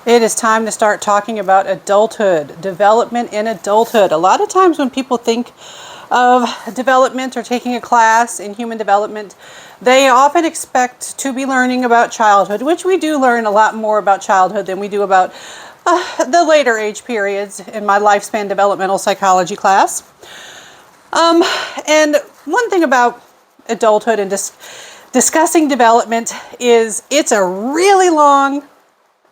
It is time to start talking about adulthood, development in adulthood. A lot of times when people think of development or taking a class in human development, they often expect to be learning about childhood, which we do learn a lot more about childhood than we do about the later age periods in my lifespan developmental psychology class. And one thing about adulthood and discussing development is it's a really long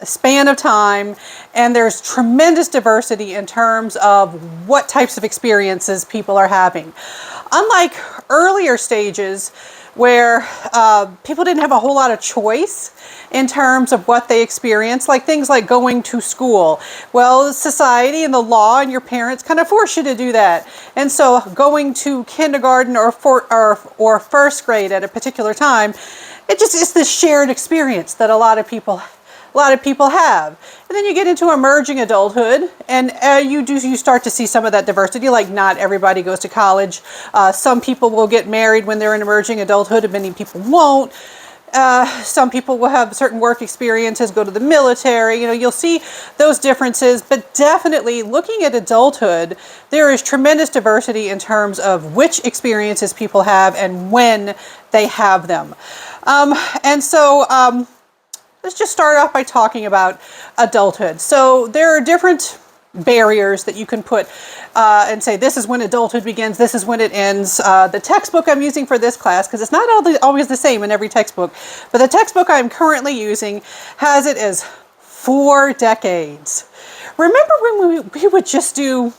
span of time, and there's tremendous diversity in terms of what types of experiences people are having. Unlike earlier stages where people didn't have a whole lot of choice in terms of what they experienced, like things like going to school. Well, society and the law and your parents kind of force you to do that. And so going to kindergarten or first grade at a particular time, it's this shared experience that a lot of people have. And then you get into emerging adulthood, and you start to see some of that diversity. Like, not everybody goes to college. Some people will get married when they're in emerging adulthood, and many people won't. Some people will have certain work experiences, go to the military. You'll see those differences, but definitely looking at adulthood, there is tremendous diversity in terms of which experiences people have and when they have them. Let's just start off by talking about adulthood. So there are different barriers that you can put and say, this is when adulthood begins, this is when it ends. The textbook I'm using for this class, because it's not always the same in every textbook, but the textbook I'm currently using has it as 4 decades. Remember when we would just do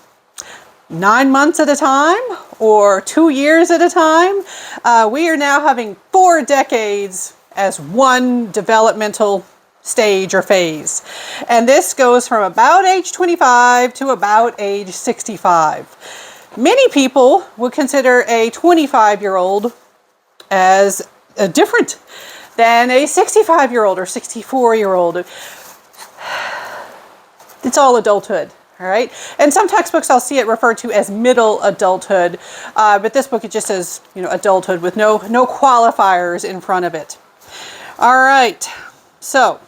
9 months at a time or 2 years at a time? We are now having 4 decades as one developmental stage or phase. And this goes from about age 25 to about age 65. Many people would consider a 25-year-old as different than a 65-year-old or 64-year-old. It's all adulthood. All right. And some textbooks I'll see it referred to as middle adulthood, but this book it just says, adulthood with no qualifiers in front of it. All right, so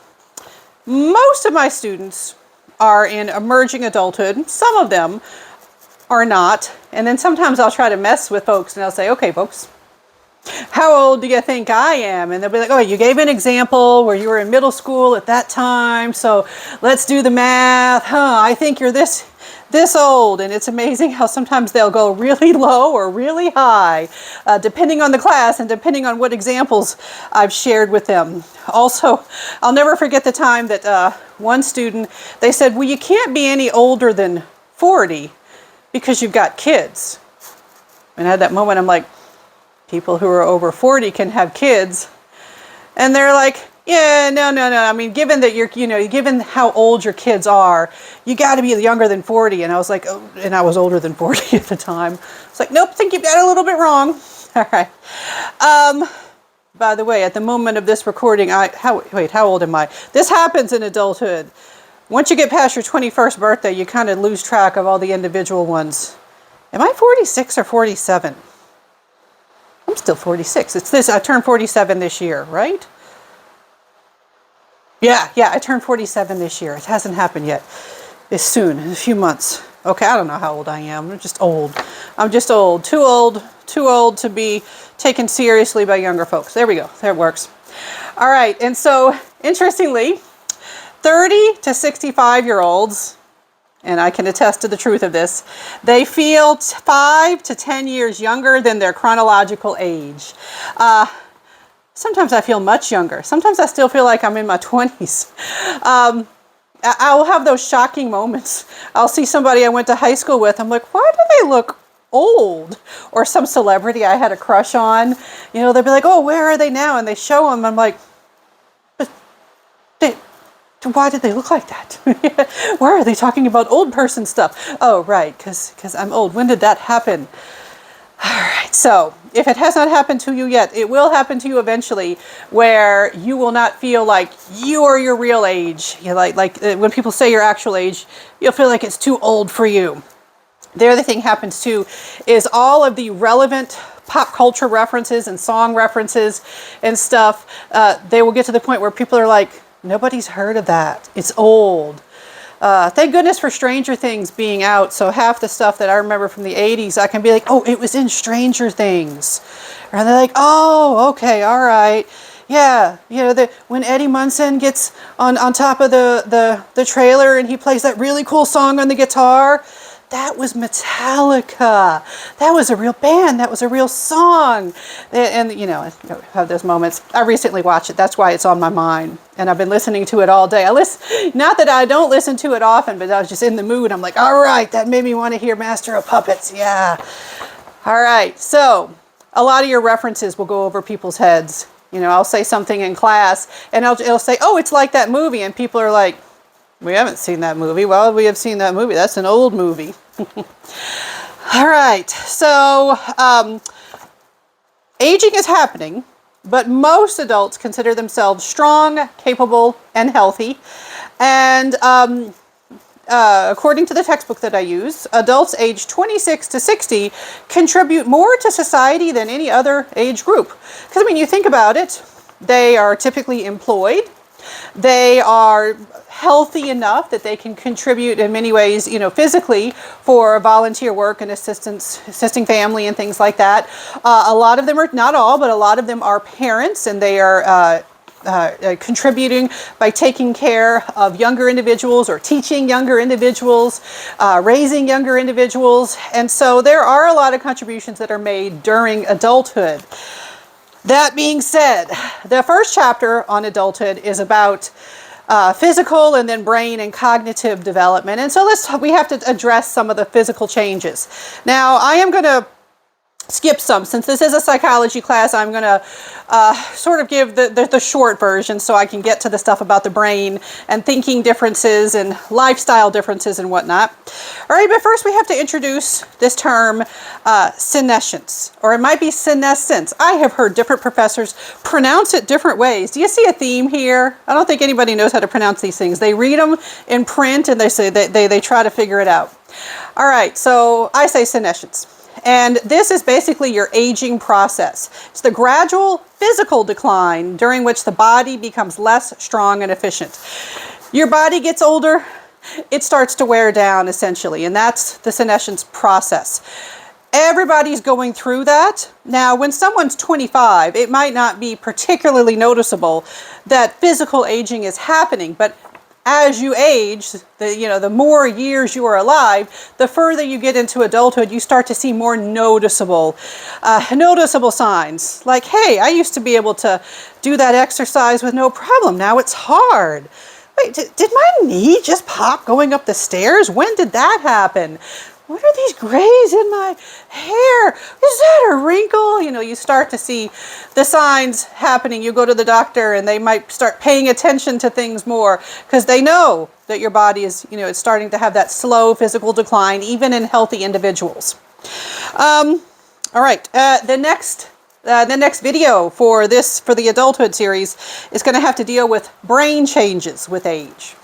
most of my students are in emerging adulthood. Some of them are not. And then sometimes I'll try to mess with folks and I'll say, okay, folks, how old do you think I am? And they'll be like, oh, you gave an example where you were in middle school at that time. So let's do the math. I think you're this old. And it's amazing how sometimes they'll go really low or really high, depending on the class and depending on what examples I've shared with them. Also, I'll never forget the time that one student, they said, well, you can't be any older than 40 because you've got kids. And at that moment, I'm like, people who are over 40 can have kids. And they're like, yeah, no. I mean, given that given how old your kids are, you got to be younger than 40. And I was like, oh, and I was older than 40 at the time. It's like, nope, think you've got it a little bit wrong. All right. By the way, at the moment of this recording, how old am I? This happens in adulthood. Once you get past your 21st birthday, you kind of lose track of all the individual ones. Am I 46 or 47? I'm still 46. I turned 47 this year, right? Yeah, I turned 47 this year. It hasn't happened yet. It's soon, in a few months. Okay, I don't know how old I am. I'm just old. Too old to be taken seriously by younger folks. There we go. There it works. All right, and so, interestingly, 30 to 65-year-olds, and I can attest to the truth of this, they feel 5 to 10 years younger than their chronological age. Sometimes I feel much younger. Sometimes I still feel like I'm in my 20s. I will have those shocking moments. I'll see somebody I went to high school with. I'm like, why do they look old? Or some celebrity I had a crush on. They'll be like, oh, where are they now? And they show them. I'm like, why did they look like that? Why are they talking about old person stuff? Oh, right, because I'm old. When did that happen? All right, so if it has not happened to you yet, it will happen to you eventually, where you will not feel like you are your real age. Like when people say your actual age, you'll feel like it's too old for you. The other thing happens too is all of the relevant pop culture references and song references and stuff, they will get to the point where people are like, Nobody's heard of that. It's old. Thank goodness for Stranger Things being out. So half the stuff that I remember from the 80s, I can be like, oh, it was in Stranger Things. And they're like, oh, okay, all right. Yeah, you know, when Eddie Munson gets on top of the trailer and he plays that really cool song on the guitar, that was Metallica. That was a real band. That was a real song. And you know, I have those moments. I recently watched it. That's why it's on my mind. And I've been listening to it all day. Not that I don't listen to it often, but I was just in the mood. I'm like, all right, that made me want to hear Master of Puppets. Yeah. All right. So a lot of your references will go over people's heads. You know, I'll say something in class and it'll say, oh, it's like that movie. And people are like, we haven't seen that movie. Well, we have seen that movie. That's an old movie. All right. So aging is happening, but most adults consider themselves strong, capable, and healthy. And according to the textbook that I use, adults aged 26 to 60 contribute more to society than any other age group. Because, I mean, you think about it, they are typically employed. They are healthy enough that they can contribute in many ways, you know, physically for volunteer work and assisting family and things like that. A lot of them are, not all, but a lot of them are parents, and they are contributing by taking care of younger individuals or teaching younger individuals, raising younger individuals. And so there are a lot of contributions that are made during adulthood. That being said, the first chapter on adulthood is about physical and then brain and cognitive development. And so we have to address some of the physical changes. Now, I am going to skip some. Since this is a psychology class, I'm going to sort of give the short version so I can get to the stuff about the brain and thinking differences and lifestyle differences and whatnot. All right, but first we have to introduce this term senescence, or it might be senescence. I have heard different professors pronounce it different ways. Do you see a theme here? I don't think anybody knows how to pronounce these things. They read them in print and they say they try to figure it out. All right, so I say senescence. And this is basically your aging process. It's the gradual physical decline during which the body becomes less strong and efficient. Your body gets older, it starts to wear down essentially, and that's the senescence process. Everybody's going through that. Now, when someone's 25, it might not be particularly noticeable that physical aging is happening, but as you age, the more years you are alive, the further you get into adulthood, you start to see more noticeable signs. Like, hey, I used to be able to do that exercise with no problem. Now it's hard. Wait, did my knee just pop going up the stairs? When did that happen? What are these grays in my hair? Is that a wrinkle? You know, you start to see the signs happening. You go to the doctor and they might start paying attention to things more because they know that your body is, it's starting to have that slow physical decline, even in healthy individuals. All right, the next video for the adulthood series is going to have to deal with brain changes with age.